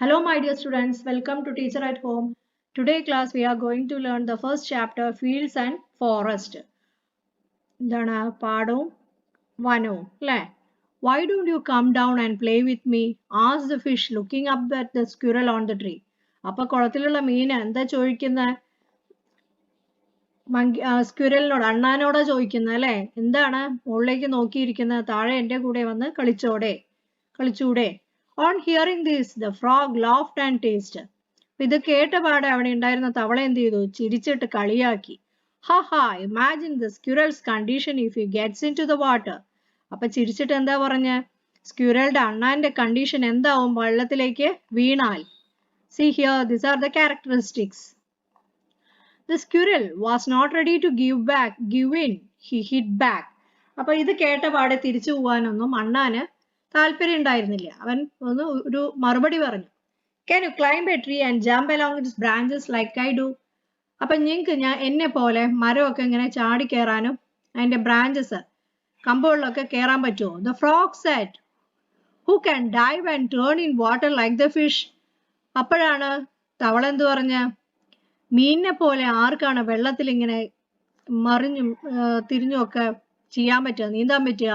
Hello my dear students, welcome to Teacher at Home. Today class we are going to learn the first chapter Fields and Forest. Padam Vano. Why don't you come down and play with me? Asked the fish looking up at the squirrel on the tree. Appa കുളത്തിലുള്ള മീൻ എന്താ ചോദിക്കുന്നത് സ്ക്വിറലിനോട് അണ്ണാനോടാ ചോദിക്കുന്നത് അല്ലേ എന്താണ് മുകളിലേക്ക് നോക്കിയിരിക്കുന്നത് താഴെ എൻ്റെ കൂടെ വന്ന് കളിച്ചൂടെ On hearing this, the frog laughed and tasted. ഇത് കേട്ട പാടെ അവിടെ ഉണ്ടായിരുന്ന തവള എന്ത് ചെയ്തു ചിരിച്ചിട്ട് കളിയാക്കി ha, imagine the squirrel's condition if he gets into the water. അപ്പൊ ചിരിച്ചിട്ട് എന്താ പറഞ്ഞ സ്ക്വിറലുടെ അണ്ണാന്റെ കണ്ടീഷൻ എന്താവും വെള്ളത്തിലേക്ക് വീണാൽ See here, these are the characteristics. The squirrel was not ready to give in. He hit back. അപ്പൊ ഇത് കേട്ട പാടെ തിരിച്ചു പോവാനൊന്നും അണ്ണാന് താല്പര്യം ഉണ്ടായിരുന്നില്ല അവൻ ഒന്ന് ഒരു മറുപടി പറഞ്ഞു Can you climb a tree and jump along its branches like I do? അപ്പൊ നിങ്ങൾക്ക് എന്നെ പോലെ മരമൊക്കെ ഇങ്ങനെ ചാടി കയറാനും അതിന്റെ ബ്രാഞ്ചസ് കമ്പുകളിലൊക്കെ കയറാൻ പറ്റുമോ The frog said, Who can dive and turn in water like the fish? അപ്പോഴാണ് തവള എന്ത് പറഞ്ഞ മീനിനെ പോലെ ആർക്കാണ് വെള്ളത്തിൽ ഇങ്ങനെ മറിഞ്ഞും തിരിഞ്ഞുമൊക്കെ ചെയ്യാൻ പറ്റുക നീന്താൻ പറ്റുക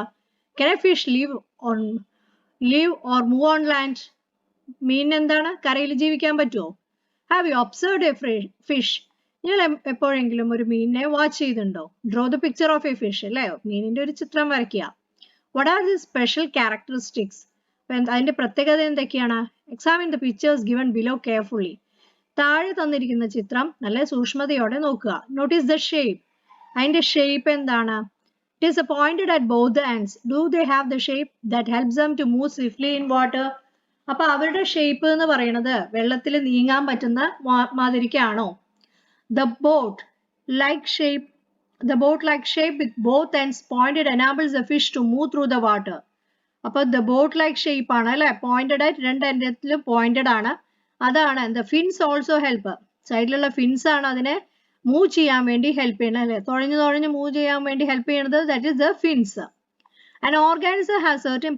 Can a fish live or move on land? മീൻ എന്താണ് കരയിൽ ജീവിക്കാൻ പറ്റുമോ Have you observed a fish? നിങ്ങൾ എപ്പോഴെങ്കിലും ഒരു മീനിനെ വാച്ച് ചെയ്തിട്ടുണ്ടോ Draw the picture of a fish അല്ലേ മീനിന്റെ ഒരു ചിത്രം വരയ്ക്കുക What are the special characteristics? അതിന്റെ പ്രത്യേകത എന്തൊക്കെയാണ് Examine the pictures given below carefully. താഴെ തന്നിരിക്കുന്ന ചിത്രം നല്ല സൂക്ഷ്മതയോടെ നോക്കുക Notice the shape. അതിന്റെ ഷേപ്പ് എന്താണ് It is pointed at both the ends. Do they have the shape that helps them to move swiftly in water? അപ്പൊ അവരുടെ ഷേപ്പ് എന്ന് പറയുന്നത് വെള്ളത്തിൽ നീങ്ങാൻ പറ്റുന്ന മാതിരിക്കാണോ The boat like shape with both ends pointed enables the fish to move through the water. അപ്പൊ the boat like shape ആണ് അല്ലെ pointed ആയിട്ട് രണ്ട് എൻഡിലും pointed ആണ് അതാണ് the fins also help സൈഡിലുള്ള fins ആണ് അതിനെ മൂവ് ചെയ്യാൻ വേണ്ടി ഹെൽപ്പ് ചെയ്യണം അല്ലെ തുഴഞ്ഞു മൂവ് ചെയ്യാൻ വേണ്ടി ഹെൽപ്പ് ചെയ്യുന്നത് that is the fins An organism has certain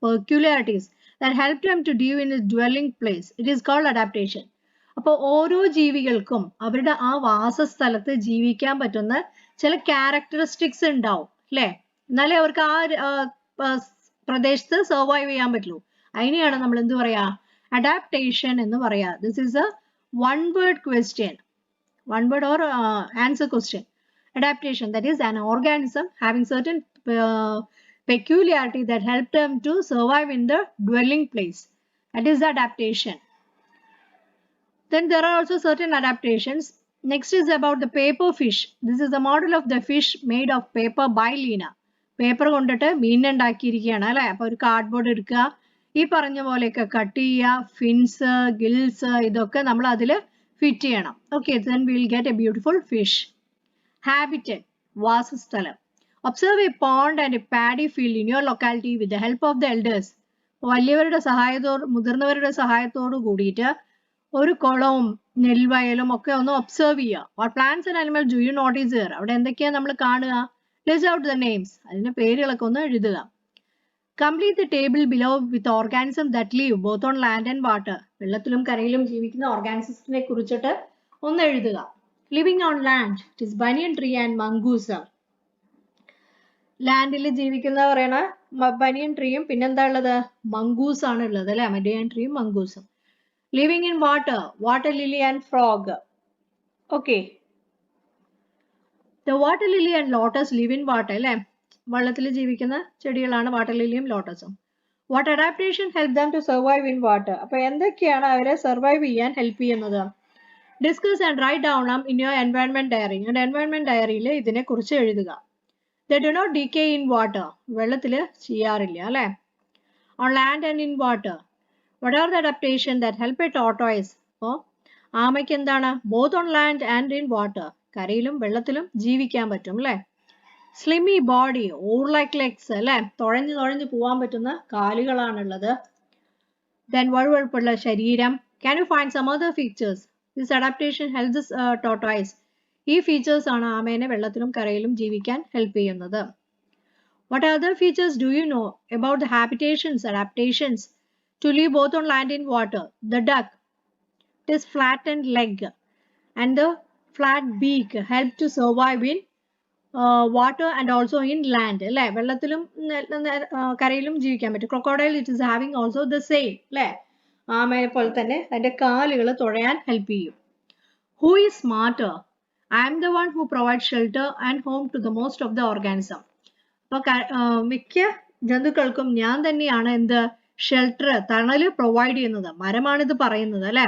peculiarities that help them to live in its dwelling place. It is called adaptation. അപ്പോൾ ഓരോ ജീവികൾക്കും അവരുടെ ആ വാസസ്ഥലത്ത് ജീവിക്കാൻ പറ്റുന്ന ചില ക്യാരക്ടറിസ്റ്റിക്സ് ഉണ്ടാവും അല്ലേ എന്നാലേ അവർക്ക് ആ പ്രദേശത്ത് സർവൈവ് ചെയ്യാൻ പറ്റുള്ളൂ അതിനെയാണ് നമ്മൾ എന്ത് പറയാ അഡാപ്റ്റേഷൻ എന്ന് പറയാ This is a one word or answer question. Adaptation, that is an organism having certain peculiarity that help them to survive in the dwelling place. That is adaptation. Then there are also certain adaptations. Next is about the paper fish. This is the model of the fish made of paper by Lina. Paper കൊണ്ടിട്ട് മീൻ ഉണ്ടാക്കിയിരിക്കുകയാണ് അല്ലെ അപ്പൊ ഒരു cardboard എടുക്കുക ഈ പറഞ്ഞ പോലെയൊക്കെ cut ചെയ്യുക fins gills ഇതൊക്കെ നമ്മൾ അതിൽ fit ചെയ്യണം Okay, then we will get a beautiful fish. Habitat, വാസസ്ഥലം. Observe a pond and a paddy field in your locality with the help of the elders. വലിയവരുടെ മുതിർന്നവരുടെ സഹായത്തോട് കൂടിയിട്ട് ഒരു കുളവും നെൽവയലും ഒക്കെ ഒന്ന് ഒബ്സർവ് ചെയ്യുക What plants and animals do you notice there? അവിടെ എന്തൊക്കെയാണ് നമ്മൾ കാണുക List out the names. അതിന്റെ പേരുകളൊക്കെ ഒന്ന് എഴുതുക Complete the table below with organisms that live both on land and water. വെള്ളത്തിലും കരയിലും ജീവിക്കുന്ന ഓർഗാനിസത്തിനെ കുറിച്ചിട്ട് ഒന്ന് എഴുതുക Living on land, it is banyan tree and mongoose. ലാൻഡിൽ ജീവിക്കുന്ന പറയണ ബനിയൻ ട്രീയും പിന്നെന്താ ഉള്ളത് മംഗൂസ് ആണ് ഉള്ളത് അല്ലെ ബനിയൻ ട്രീയും മംഗൂസും Living in water, water lily and frog. Okay. The water lily and lotus live in water അല്ലെ വെള്ളത്തിൽ ജീവിക്കുന്ന ചെടികളാണ് water ലിലിയും ലോട്ടസും What adaptation help them to survive in water? അപ്പൊ എന്തൊക്കെയാണ് അവരെ സർവൈവ് ചെയ്യാൻ ഹെൽപ്പ് ചെയ്യുന്നത് Discuss and write down in your environment diary. നിങ്ങളുടെ environment diaryയിൽ ഇതിനെ കുറിച്ച് എഴുതുക They do not decay in water. വെള്ളത്തിൽ ചെയ്യാറില്ല അല്ലെ On land and in water. What are the adaptation that help a tortoise? അപ്പോൾ ആമയ്ക്ക് എന്താണ് both on land and in water. കരയിലും വെള്ളത്തിലും ജീവിക്കാൻ പറ്റും അല്ലെ Slimy body, oar-like legs അല്ലെ തുഴഞ്ഞു പോവാൻ പറ്റുന്ന കാലുകളാണുള്ളത് Then വഴുവഴുപ്പുള്ള ശരീരം Can you find some other features? This adaptation helps this tortoise. ഈ features ആണ് ആമേനെ വെള്ളത്തിലും കരയിലും ജീവിക്കാൻ ഹെൽപ്പ് ചെയ്യുന്നത് What other features do you know about the adaptations to live both on land and water. The duck, its flattened leg and the flat beak help to survive in water and also in land. അല്ലേ വെള്ളത്തിലും കരയിലും ജീവിക്കാൻ പറ്റും. Crocodile, it is having also the same. അല്ലേ ആമയെ പോലെ തന്നെ അതിൻ്റെ കാലുകൾ തുഴയാൻ ഹെൽപ്പ് ചെയ്യും. Who is smarter? I am the one who provides shelter and home to the most of the organism. അപ്പോൾ മിക്ക ജന്തുക്കൾക്കും ഞാൻ തന്നെയാണ് എന്ത് ഷെൽട്ടർ തണല് പ്രൊവൈഡ് ചെയ്യുന്നത്. മരമാണിത് പറയുന്നത് അല്ലേ.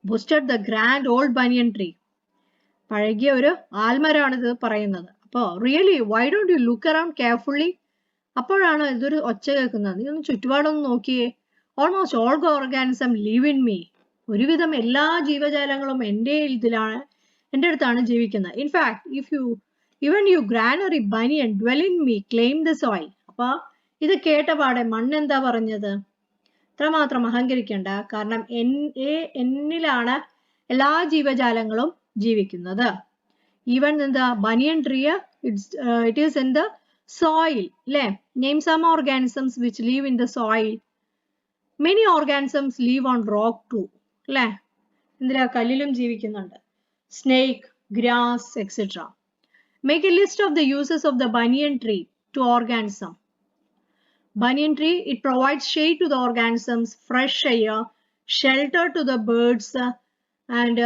Boosted the grand old banyan tree. പഴകിയ ഒരു ആൽമരമാണിത് പറയുന്നത്. അപ്പോൾ really why don't you look around carefully? അപ്പോഴാണ് ഇതൊരു ഒച്ച കേൾക്കുന്നത്. നീ ഒന്ന് ചുറ്റുപാടൊന്ന് നോക്കിയേ. Almost all organism live in me. ഒരുവിധം എല്ലാ ജീവജാലങ്ങളും എൻ്റെ ഇതിലാണ്, എൻ്റെ അടുത്താണ് ജീവിക്കുന്നത്. In fact if you even you granary banyan dwell in me claim the soil. അപ്പോൾ ഇത് കേട്ടപാടെ മണ്ണെന്താ പറഞ്ഞത്? ഇത്രമാത്രം അഹങ്കരിക്കേണ്ട, കാരണം എന്നിലാണ് എല്ലാ ജീവജാലങ്ങളും ജീവിക്കുന്നത്. Even in the banyan tree it is in the soil. അല്ലേ? Name some organisms which live in the soil. Many organisms live on rock too. അല്ലേ? എന്തിനാ? കല്ലിലും ജീവിക്കുന്നുണ്ട്. Snake, grass, etcetera. Make a list of the uses of the banyan tree to organism. Banyan tree, it provides shade to the organisms, fresh air, shelter to the birds, and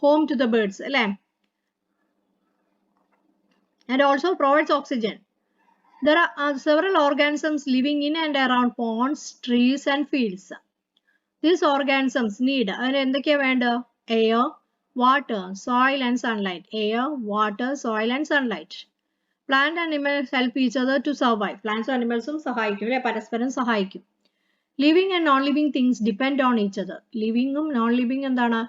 home to the birds. And also provides oxygen. There are several organisms living in and around ponds, trees, and fields. These organisms need air, water, soil, and sunlight. Air, water, soil, and sunlight. Plant and animals help each other to survive. Plants and animals സഹായിക്കും അല്ലെ, പരസ്പരം സഹായിക്കും. Living and non-living things depend on each other. Livingും non-living എന്താണ്?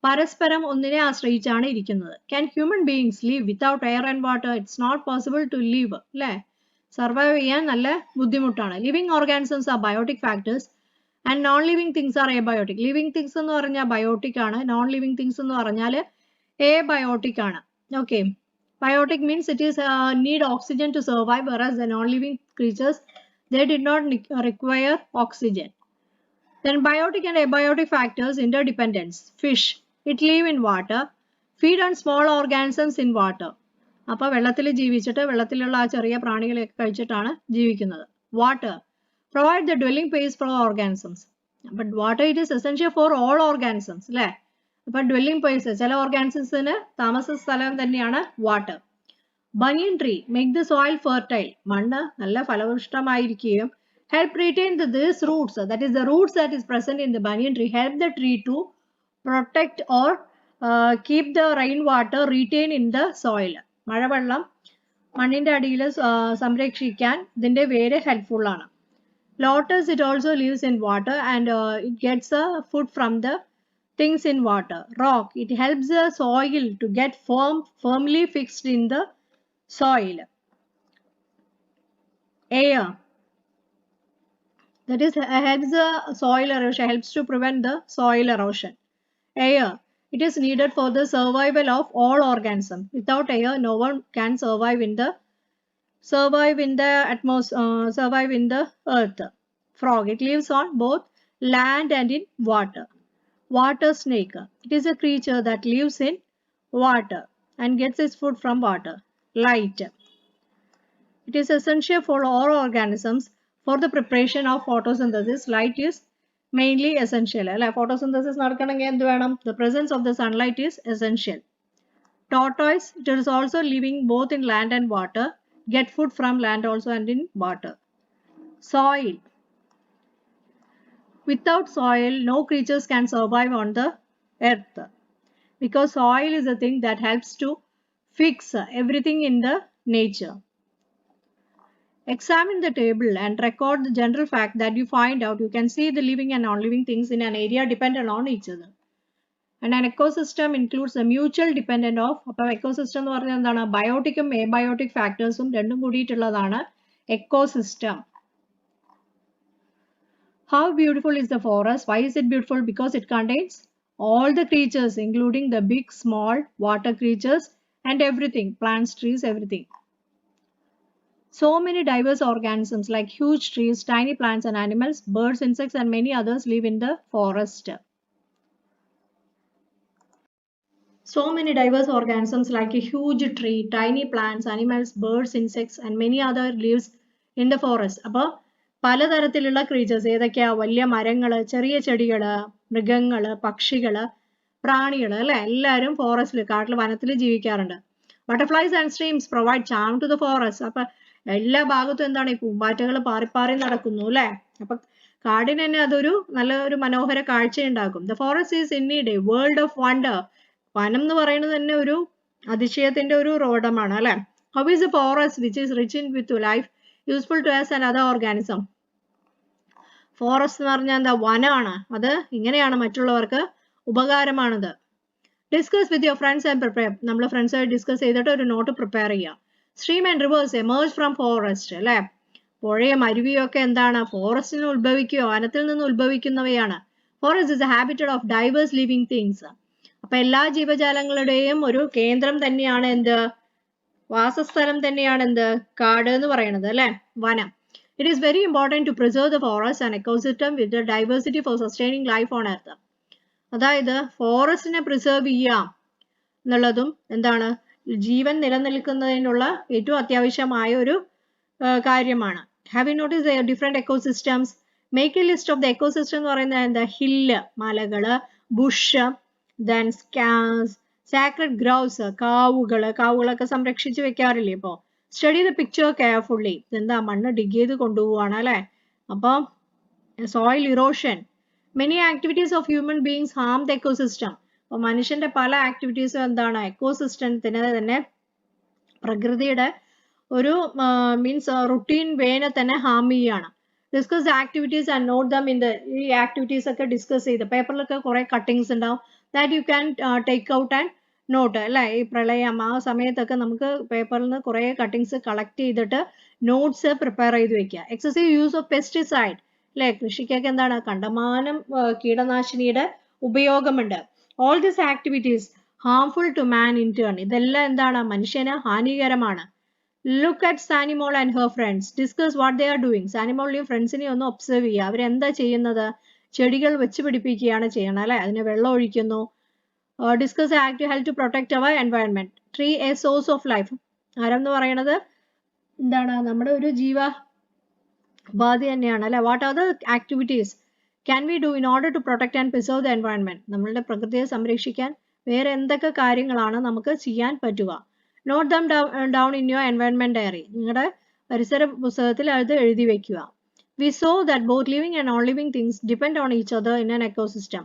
പരസ്പരം ഒന്നിനെ ആശ്രയിച്ചാണ് ഇരിക്കുന്നത്. Can human beings live without air and water? It's not possible to live. അല്ലേ? സർവൈവ് ചെയ്യാൻ നല്ല ബുദ്ധിമുട്ടാണ്. Living organisms are biotic factors and non-living things are abiotic. Living things എന്ന് പറഞ്ഞാൽ ബയോട്ടിക് ആണ്. Non-living things എന്ന് പറഞ്ഞാൽ abiotic ആണ്. Okay. Biotic means it is need oxygen to survive, whereas the non-living creatures, they did not require oxygen. Then biotic and abiotic factors, interdependence. Fish, it live in water, feed on small organisms in water. അപ്പോൾ വെള്ളത്തിൽ ജീവിച്ചിട്ട് വെള്ളത്തിലുള്ള ആ ചെറിയ പ്രാണികളെയൊക്കെ കഴിച്ചിട്ടാണ് ജീവിക്കുന്നത്. Water, provide the dwelling place for organisms. But water, it is essential for all organisms. അല്ലേ? അപ്പോൾ dwelling place, ചില ഓർഗാനിസംസിന് താമസ സ്ഥലം തന്നെയാണ് water. Banyan tree make the soil fertile. മണ്ണ് നല്ല ഫലപുഷ്ടമായിരിക്കുകയും help retain this roots, that is the roots that is present in the banyan tree help the tree to protect or keep the rain water retain in the soil. മഴവെള്ളം മണ്ണിൻ്റെ അടിയിൽ സംരക്ഷിക്കാൻ ഇതിൻ്റെ വേര് helpful ആണ്. Lotus, it also lives in water and it gets food from the things in water. Rock, it helps the soil to get firmly fixed in the soil. Air, that is helps the soil erosion, helps to prevent the soil erosion. Air, it is needed for the survival of all organisms. Without air, no one can survive in the atmosphere, survive in the earth. Frog, it lives on both land and in water. Water snake, it is a creature that lives in water and gets its food from water. Light, it is essential for all organisms for the preparation of photosynthesis. Light is mainly essential. Photosynthesis നടക്കണമെങ്കിൽ എന്ത് വേണം? The presence of the sunlight is essential. Tortoise, it is also living both in land and water, get food from land also and in water. Soil, without soil, no creatures can survive on the earth, because soil is a thing that helps to fix everything in the nature. Examine the table and record the general fact that you find out. You can see the living and non-living things in an area dependent on each other. And an ecosystem includes a mutual dependent of. അപ്പോൾ ecosystem എന്ന് പറഞ്ഞാൽ എന്താണ്? ബയോട്ടിക്കും abiotic ഫാക്ടേഴ്സും രണ്ടും കൂടിയിട്ടുള്ളതാണ് ecosystem. How beautiful is the forest? Why is it beautiful? Because it contains all the creatures, including the big, small, water creatures and everything, plants, trees, everything. So many diverse organisms like huge trees, tiny plants and animals, birds, insects and many others live in the forest. So many diverse organisms like a huge tree, tiny plants, animals, birds, insects and many other lives in the forest. അപ്പോൾ പലതരത്തിലുള്ള creatures ഏതൊക്കെയാ? വലിയ മരങ്ങള്, ചെറിയ ചെടികള്, മൃഗങ്ങള്, പക്ഷികള്, പ്രാണികള് അല്ലെ, എല്ലാവരും ഫോറസ്റ്റിൽ, കാട്ടിൽ, വനത്തിൽ ജീവിക്കാറുണ്ട്. Butterflies and streams provide charm to the forest. അപ്പൊ എല്ലാ ഭാഗത്തും എന്താണ്, ഈ പൂമ്പാറ്റകൾ പാറിപ്പാറി നടക്കുന്നു അല്ലെ. അപ്പൊ കാടിന് തന്നെ അതൊരു നല്ല ഒരു മനോഹര കാഴ്ചയുണ്ടാക്കും. The forest is indeed a world of wonder. വനം എന്ന് പറയുന്നത് തന്നെ ഒരു അതിശയത്തിന്റെ ഒരു റോഡമാണ് അല്ലെ. How is a forest which is rich in with life useful to us and other organism. Forest എന്ന് പറഞ്ഞാൽ എന്താ? വനമാണ്. അത് ഇങ്ങനെയാണ് മറ്റുള്ളവർക്ക് ഉപകാരമാണത്. Discuss with your friends and prepare. നമ്മൾ ഫ്രണ്ട്സായിട്ട് ഡിസ്കസ് ചെയ്തിട്ട് ഒരു നോട്ട് പ്രിപ്പയർ ചെയ്യുക. Stream and rivers emerge from forest അല്ലെ. പുഴയും അരുവിയും ഒക്കെ എന്താണ്? ഫോറസ്റ്റിൽ നിന്ന് ഉത്ഭവിക്കുകയോ വനത്തിൽ നിന്ന് ഉത്ഭവിക്കുന്നവയാണ്. Forest is a habitat of diverse living things. അപ്പൊ എല്ലാ ജീവജാലങ്ങളുടെയും ഒരു കേന്ദ്രം തന്നെയാണ് എന്ത്? വാസസ്ഥലം തന്നെയാണ് എന്ത്? കാട് എന്ന് പറയുന്നത് അല്ലെ, വനം. It is very important to preserve the forest and ecosystem with the diversity for sustaining life on earth. അതായത് ഫോറസ്റ്റിനെ പ്രിസർവ് ചെയ്യാം എന്നുള്ളതും എന്താണ്? ജീവൻ നിലനിൽക്കുന്നതിനുള്ള ഏറ്റവും അത്യാവശ്യമായ ഒരു കാര്യമാണ്. Have you notice the different ecosystems? Make a list of the ecosystem എന്ന് പറയുന്നത് എന്താ? ഹില്ല്, മലകള്, ബുഷ്, then sacred groves, കാവുകളൊക്കെ സംരക്ഷിച്ച് വെക്കാറില്ലേ ഇപ്പോ. Study the picture carefully. എന്താ? മണ്ണ് ഡിഗ് ചെയ്ത് കൊണ്ടുപോവാണ് അല്ലെ. അപ്പൊ soil erosion. Many activities of human beings harm the ecosystem. അപ്പൊ മനുഷ്യന്റെ പല ആക്ടിവിറ്റീസും എന്താണ്? എക്കോസിസ്റ്റത്തിനെ തന്നെ, പ്രകൃതിയുടെ ഒരു മീൻസ് റുട്ടീൻ വേനെ തന്നെ ഹാം ചെയ്യാണ്. Discuss activities and not them in the. ഈ ആക്ടിവിറ്റീസ് ഒക്കെ ഡിസ്കസ് ചെയ്ത് പേപ്പറിലൊക്കെ കുറെ കട്ടിങ്സ് ഉണ്ടാവും. that you can take out and note അല്ലെ. ഈ പ്രളയം ആ സമയത്തൊക്കെ നമുക്ക് പേപ്പറിൽ നിന്ന് കുറെ കട്ടിങ്സ് കളക്ട് ചെയ്തിട്ട് നോട്ട്സ് പ്രിപ്പയർ ചെയ്ത് വെക്കുക. എക്സസീവ് യൂസ് ഓഫ് പെസ്റ്റിസൈഡ് അല്ലെ. കൃഷിക്കൊക്കെ എന്താണ്? കണ്ടമാനം കീടനാശിനിയുടെ ഉപയോഗമുണ്ട്. All this activities harmful to man in turn. ഇതെല്ലാം എന്താണ്? മനുഷ്യന് ഹാനികരമാണ്. Look at Sanimol and her friends. Discuss what they are doing. സാനിമോളിനെയും ഫ്രണ്ട്സിനെയും ഒന്ന് ഒബ്സർവ് ചെയ്യുക. അവരെന്താ ചെയ്യുന്നത്? ചെടികൾ വെച്ച് പിടിപ്പിക്കുകയാണ് ചെയ്യണം അല്ലെ. അതിന് വെള്ളം ഒഴിക്കുന്നു. Discuss active help to protect our environment. Tree a source of life. മരം എന്ന് പറയുന്നത് എന്താണ്? നമ്മുടെ ഒരു ഉപാധി തന്നെയാണ് അല്ലെ. What are the activities can we do in order to protect and preserve the environment. നമ്മളുടെ പ്രകൃതിയെ സംരക്ഷിക്കാൻ വേറെ എന്തൊക്കെ കാര്യങ്ങളാണ് നമുക്ക് ചെയ്യാൻ പറ്റുക? Note them down in your environment diary. നിങ്ങളുടെ പരിസര പുസ്തകത്തിൽ അത് എഴുതി വെക്കുക. We saw that both living and non-living things depend on each other in an ecosystem.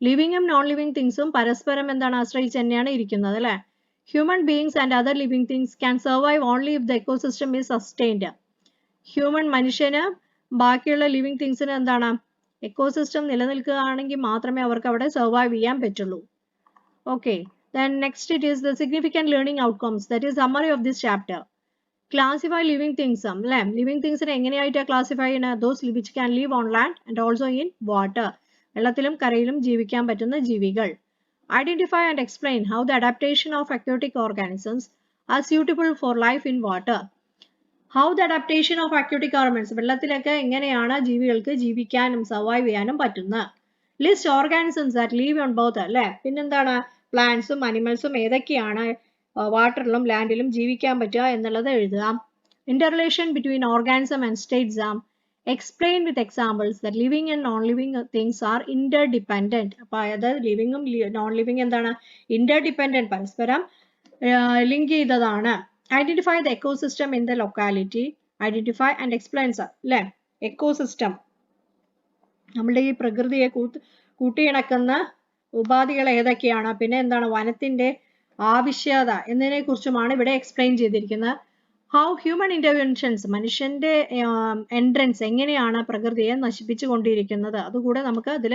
ലിവിങ്ങും നോൺ ലിവിങ് തിങ്സും പരസ്പരം എന്താണ്? ആശ്രയിച്ച് തന്നെയാണ് ഇരിക്കുന്നത് അല്ലെ. Human beings and other living things can survive only if the ecosystem is sustained. മനുഷ്യന് ബാക്കിയുള്ള ലിവിങ് തിങ്സിന് എന്താണ്? എക്കോസിസ്റ്റം നിലനിൽക്കുകയാണെങ്കിൽ മാത്രമേ അവർക്ക് അവിടെ സർവൈവ് ചെയ്യാൻ പറ്റുള്ളൂ. Okay, then next it is the significant learning outcomes. That is summary of this chapter. Classify living things. അല്ലേ, living തിങ്സിനെ എങ്ങനെയായിട്ടാണ് classify ചെയ്യുന്നത്? Those which can leave on land and also in water. വെള്ളത്തിലും കരയിലും ജീവിക്കാൻ പറ്റുന്ന ജീവികൾ. Identify and explain how the adaptation of aquatic organisms are suitable for life in water. How the adaptation of aquatic organisms, വെള്ളത്തിലൊക്കെ എങ്ങനെയാണ് ജീവികൾക്ക് ജീവിക്കാനും survive ചെയ്യാനും പറ്റുന്നത്. List organisms that leave on both അല്ലേ. പിന്നെന്താണ്? പ്ലാന്റ്സും അനിമൽസും ഏതൊക്കെയാണ് വാട്ടറിലും ലാൻഡിലും ജീവിക്കാൻ പറ്റുക എന്നുള്ളത് എഴുതുക. Interrelation between organism and states. Explain with examples that living and non living things are interdependent. അപ്പൊ അതായത് ലിവിങ്ങും നോൺ ലിവിങ് എന്താണ്? ഇന്റർഡിപെൻഡന്റ്, പരസ്പരം ലിങ്ക് ചെയ്തതാണ്. Identify the ecosystem in the locality. Identify and explains അല്ലെ. എക്കോസിസ്റ്റം നമ്മുടെ ഈ പ്രകൃതിയെ കൂട്ടിയിണക്കുന്ന ഉപാധികൾ ഏതൊക്കെയാണ്? പിന്നെ എന്താണ്? വനത്തിന്റെ ആവശ്യകത എന്നതിനെ കുറിച്ചുമാണ് ഇവിടെ എക്സ്പ്ലെയിൻ ചെയ്തിരിക്കുന്നത്. ഹൗ ഹ്യൂമൻ ഇന്റർവെൻഷൻസ്, മനുഷ്യന്റെ എൻട്രൻസ് എങ്ങനെയാണ് പ്രകൃതിയെ നശിപ്പിച്ചു കൊണ്ടിരിക്കുന്നത്, അതുകൂടെ നമുക്ക് അതിൽ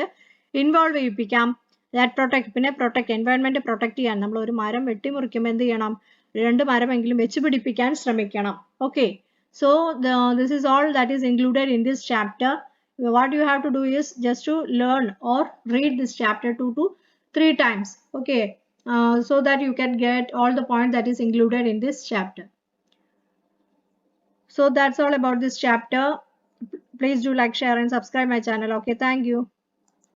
ഇൻവോൾവ് ചെയ്യിപ്പിക്കാം. ദാറ്റ് പ്രൊട്ടക്ട്, പിന്നെ പ്രൊട്ടക്ട് എൻവയൺമെന്റ് പ്രൊട്ടക്ട് ചെയ്യാൻ നമ്മൾ ഒരു മരം വെട്ടിമുറിക്കുമ്പോൾ എന്ത് ചെയ്യണം? 2 മരമെങ്കിലും വെച്ച് പിടിപ്പിക്കാൻ ശ്രമിക്കണം. Okay, so this is all that is included in this chapter. What you have to do is just to learn or read this chapter 2 to 3 times. Okay, so that you can get all the points that is included in this chapter. So that's all about this chapter. Please do like, share and subscribe my channel. Okay, thank you.